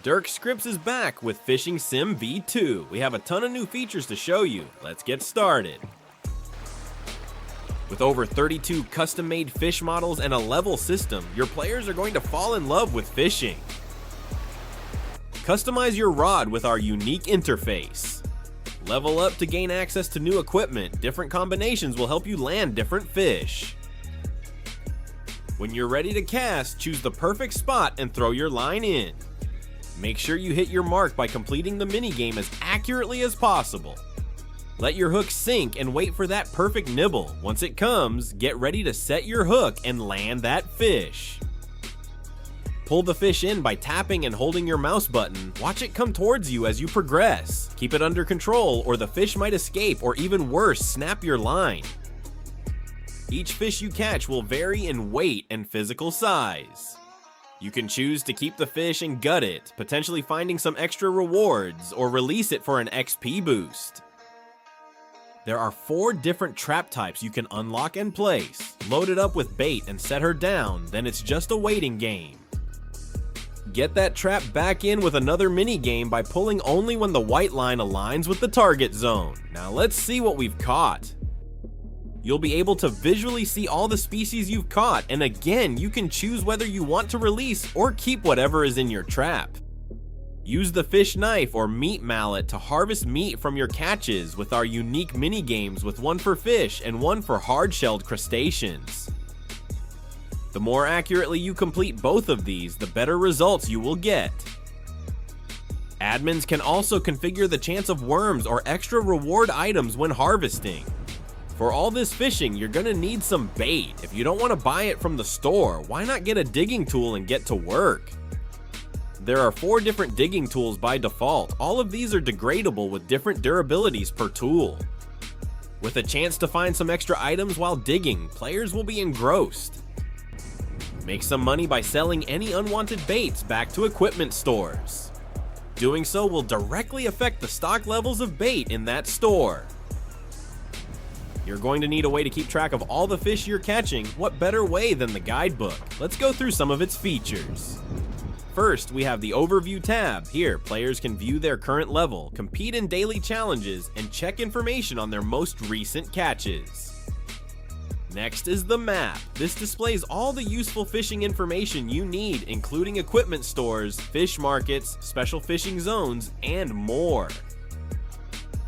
DirkScripts is back with Fishing Sim V2. We have a ton of new features to show you. Let's get started. With over 32 custom-made fish models and a level system, your players are going to fall in love with fishing. Customize your rod with our unique interface. Level up to gain access to new equipment. Different combinations will help you land different fish. When you're ready to cast, choose the perfect spot and throw your line in. Make sure you hit your mark by completing the minigame as accurately as possible. Let your hook sink and wait for that perfect nibble. Once it comes, get ready to set your hook and land that fish. Pull the fish in by tapping and holding your mouse button. Watch it come towards you as you progress. Keep it under control or the fish might escape, or even worse, snap your line. Each fish you catch will vary in weight and physical size. You can choose to keep the fish and gut it, potentially finding some extra rewards, or release it for an XP boost. There are 4 different trap types you can unlock and place. Load it up with bait and set her down, then it's just a waiting game. Get that trap back in with another minigame by pulling only when the white line aligns with the target zone. Now let's see what we've caught. You'll be able to visually see all the species you've caught, and again, you can choose whether you want to release or keep whatever is in your trap. Use the fish knife or meat mallet to harvest meat from your catches with our unique minigames, with one for fish and one for hard-shelled crustaceans. The more accurately you complete both of these, the better results you will get. Admins can also configure the chance of worms or extra reward items when harvesting. For all this fishing, you're gonna need some bait. If you don't want to buy it from the store, why not get a digging tool and get to work? There are 4 different digging tools by default. All of these are degradable with different durabilities per tool. With a chance to find some extra items while digging, players will be engrossed. Make some money by selling any unwanted baits back to equipment stores. Doing so will directly affect the stock levels of bait in that store. You're going to need a way to keep track of all the fish you're catching. What better way than the Guidebook? Let's go through some of its features. First, we have the Overview tab. Here, players can view their current level, compete in daily challenges, and check information on their most recent catches. Next is the Map. This displays all the useful fishing information you need, including equipment stores, fish markets, special fishing zones, and more.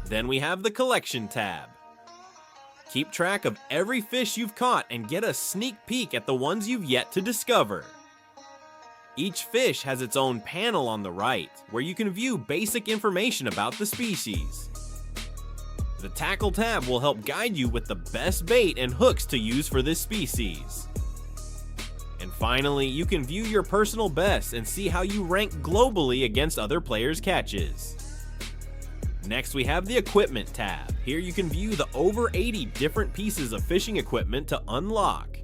Then we have the Collection tab. Keep track of every fish you've caught and get a sneak peek at the ones you've yet to discover. Each fish has its own panel on the right, where you can view basic information about the species. The Tackle tab will help guide you with the best bait and hooks to use for this species. And finally, you can view your personal best and see how you rank globally against other players' catches. Next, we have the Equipment tab. Here you can view the over 80 different pieces of fishing equipment to unlock.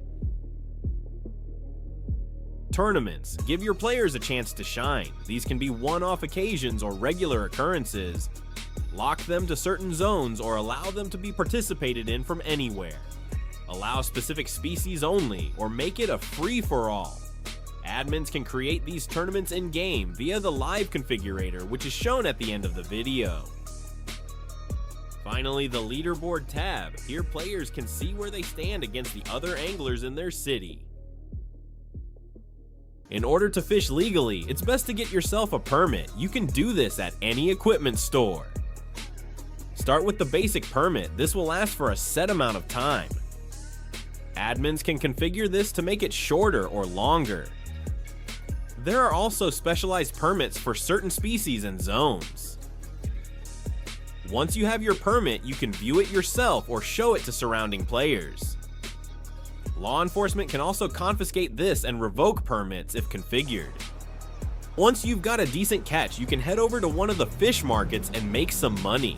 Tournaments give your players a chance to shine. These can be one-off occasions or regular occurrences. Lock them to certain zones or allow them to be participated in from anywhere. Allow specific species only, or make it a free-for-all. Admins can create these tournaments in-game via the live configurator, which is shown at the end of the video. Finally, the Leaderboard tab. Here players can see where they stand against the other anglers in their city. In order to fish legally, it's best to get yourself a permit. You can do this at any equipment store. Start with the basic permit. This will last for a set amount of time. Admins can configure this to make it shorter or longer. There are also specialized permits for certain species and zones. Once you have your permit, you can view it yourself or show it to surrounding players. Law enforcement can also confiscate this and revoke permits if configured. Once you've got a decent catch, you can head over to one of the fish markets and make some money.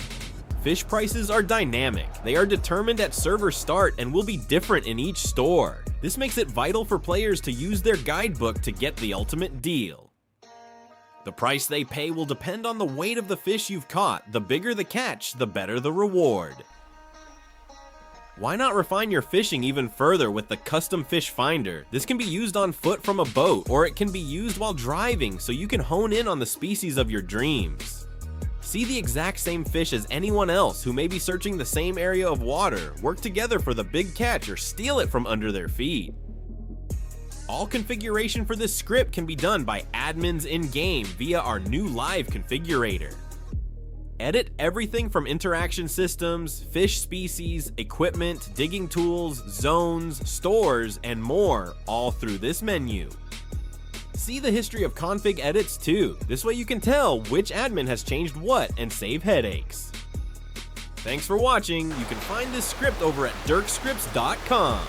Fish prices are dynamic. They are determined at server start and will be different in each store. This makes it vital for players to use their guidebook to get the ultimate deal. The price they pay will depend on the weight of the fish you've caught. The bigger the catch, the better the reward. Why not refine your fishing even further with the custom fish finder? This can be used on foot from a boat, or it can be used while driving so you can hone in on the species of your dreams. See the exact same fish as anyone else who may be searching the same area of water, work together for the big catch, or steal it from under their feet. All configuration for this script can be done by admins in-game via our new live configurator. Edit everything from interaction systems, fish species, equipment, digging tools, zones, stores, and more, all through this menu. See the history of config edits too. This way you can tell which admin has changed what and save headaches. Thanks for watching. You can find this script over at DirkScripts.com.